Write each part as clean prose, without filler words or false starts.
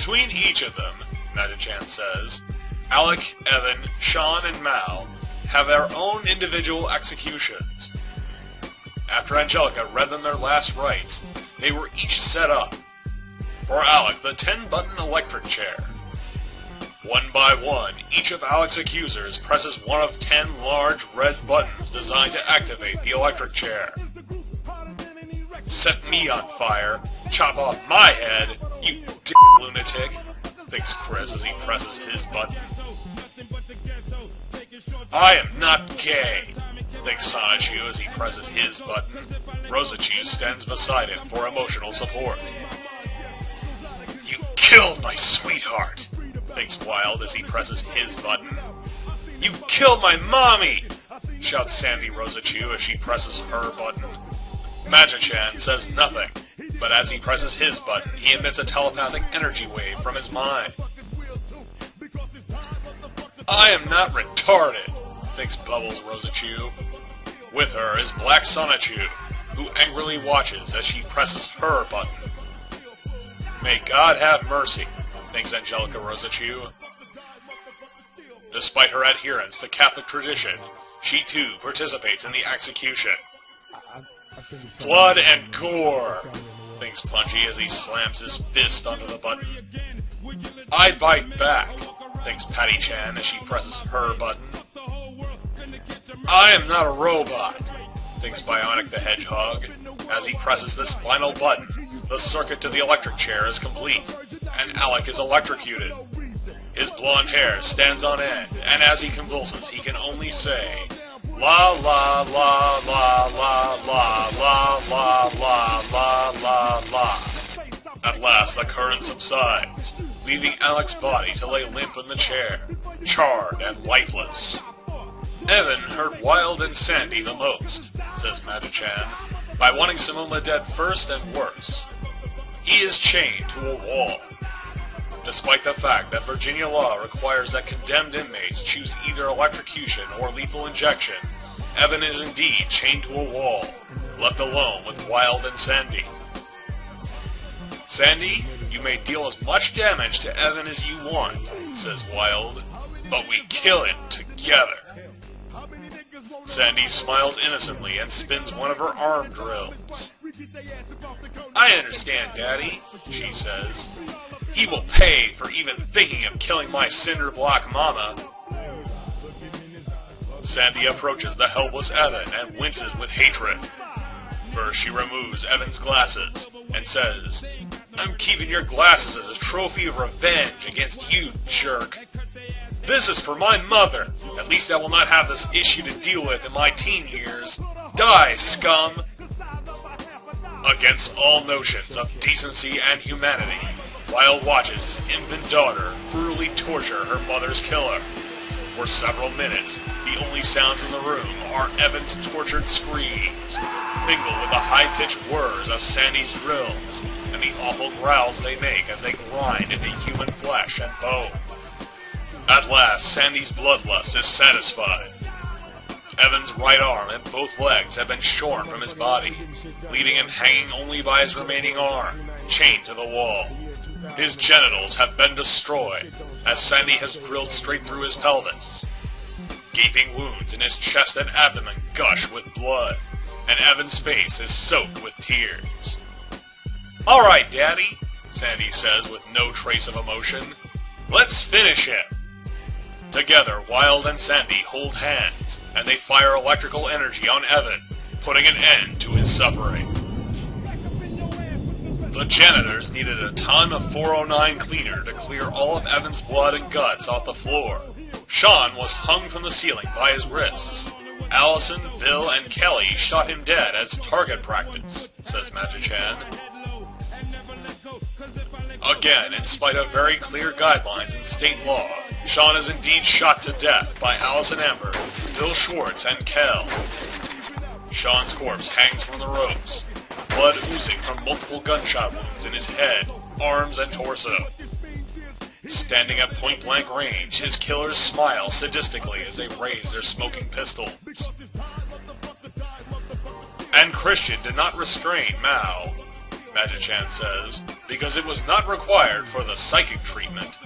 Between each of them, Meta-chan says, Alec, Evan, Sean, and Mao have their own individual executions. After Angelica read them their last rites, they were each set up. For Alec, the 10-button electric chair. One by one, each of Alec's accusers presses one of 10 large red buttons designed to activate the electric chair. Set me on fire, chop off my head, you lunatic, thinks Chris as he presses his button. I am not gay, thinks Sonichu as he presses his button. Rosachu stands beside him for emotional support. You killed my sweetheart, thinks Wild as he presses his button. You killed my mommy, shouts Sandy Rosachu as she presses her button. Meta-chan says nothing, but as he presses his button, he emits a telepathic energy wave from his mind. I am not retarded, thinks Bubbles Rosachu. With her is Black Sonichu, who angrily watches as she presses her button. May God have mercy, thinks Angelica Rosachu. Despite her adherence to Catholic tradition, she too participates in the execution. Blood and gore, thinks Punchy as he slams his fist onto the button. I bite back, thinks Patty-chan as she presses her button. I am not a robot, thinks Bionic the Hedgehog. As he presses this final button, the circuit to the electric chair is complete, and Alec is electrocuted. His blonde hair stands on end, and as he convulses, he can only say, La la la la la la la la la la la la. At last the current subsides, leaving Alec's body to lay limp in the chair, charred and lifeless. Evan hurt Wild and Sandy the most, says Meta-chan, by wanting Simona dead first and worse. He is chained to a wall. Despite the fact that Virginia law requires that condemned inmates choose either electrocution or lethal injection, Evan is indeed chained to a wall, left alone with Wild and Sandy. Sandy, you may deal as much damage to Evan as you want, says Wild, but we kill it together. Sandy smiles innocently and spins one of her arm drills. I understand, Daddy, she says. He will pay for even thinking of killing my cinder block mama. Sandy approaches the helpless Evan and winces with hatred. First she removes Evan's glasses and says, I'm keeping your glasses as a trophy of revenge against you, jerk. This is for my mother. At least I will not have this issue to deal with in my teen years. Die, scum! Against all notions of decency and humanity, Wild watches his infant daughter brutally torture her mother's killer. For several minutes, the only sounds in the room are Evan's tortured screams, mingled with the high-pitched whirs of Sandy's drills, and the awful growls they make as they grind into human flesh and bone. At last, Sandy's bloodlust is satisfied. Evan's right arm and both legs have been shorn from his body, leaving him hanging only by his remaining arm, chained to the wall. His genitals have been destroyed, as Sandy has drilled straight through his pelvis. Gaping wounds in his chest and abdomen gush with blood, and Evan's face is soaked with tears. All right, Daddy, Sandy says with no trace of emotion. Let's finish him. Together, Wild and Sandy hold hands, and they fire electrical energy on Evan, putting an end to his suffering. The janitors needed a ton of 409 cleaner to clear all of Evan's blood and guts off the floor. Sean was hung from the ceiling by his wrists. Allison, Bill, and Kelly shot him dead as target practice, says Meta-chan. Again, in spite of very clear guidelines in state law, Sean is indeed shot to death by Allison Amber, Bill Schwartz, and Kel. Sean's corpse hangs from the ropes, blood oozing from multiple gunshot wounds in his head, arms, and torso. Standing at point-blank range, his killers smile sadistically as they raise their smoking pistols. And Christian did not restrain Mao, Meta-chan says, because it was not required for the psychic treatment.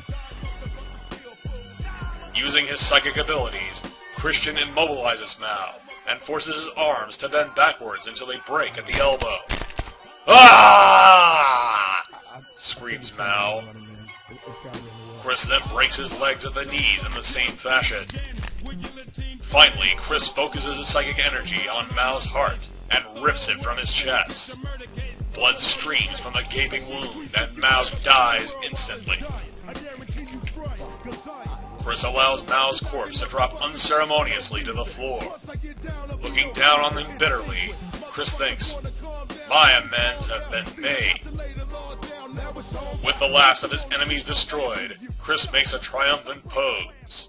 Using his psychic abilities, Christian immobilizes Mao and forces his arms to bend backwards until they break at the elbow. Ah! Screams Mao. Chris then breaks his legs at the knees in the same fashion. Finally, Chris focuses his psychic energy on Mao's heart and rips it from his chest. Blood streams from the gaping wound and Mao dies instantly. Chris allows Mao's corpse to drop unceremoniously to the floor. Looking down on them bitterly, Chris thinks, "My amends have been made." With the last of his enemies destroyed, Chris makes a triumphant pose.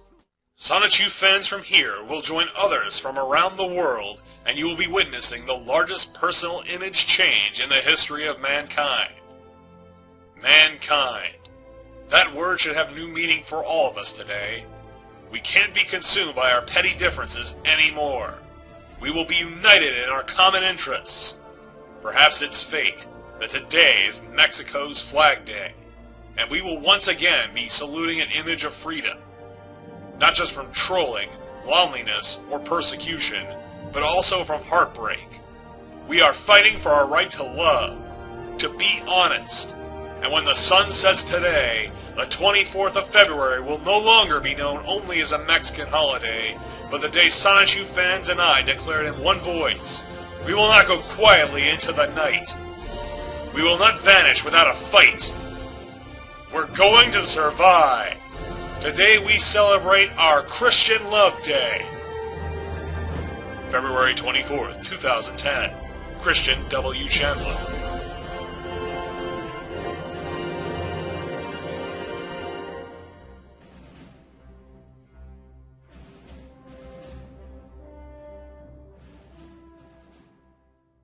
Sonichu fans from here will join others from around the world, and you will be witnessing the largest personal image change in the history of mankind. Mankind. That word should have new meaning for all of us today. We can't be consumed by our petty differences anymore. We will be united in our common interests. Perhaps it's fate that today is Mexico's Flag Day, and we will once again be saluting an image of freedom. Not just from trolling, loneliness, or persecution, but also from heartbreak. We are fighting for our right to love, to be honest. And when the sun sets today, the 24th of February will no longer be known only as a Mexican holiday, but the day Sonichu fans and I declared in one voice, we will not go quietly into the night. We will not vanish without a fight. We're going to survive. Today we celebrate our Christian Love Day. February 24th, 2010. Christian W. Chandler.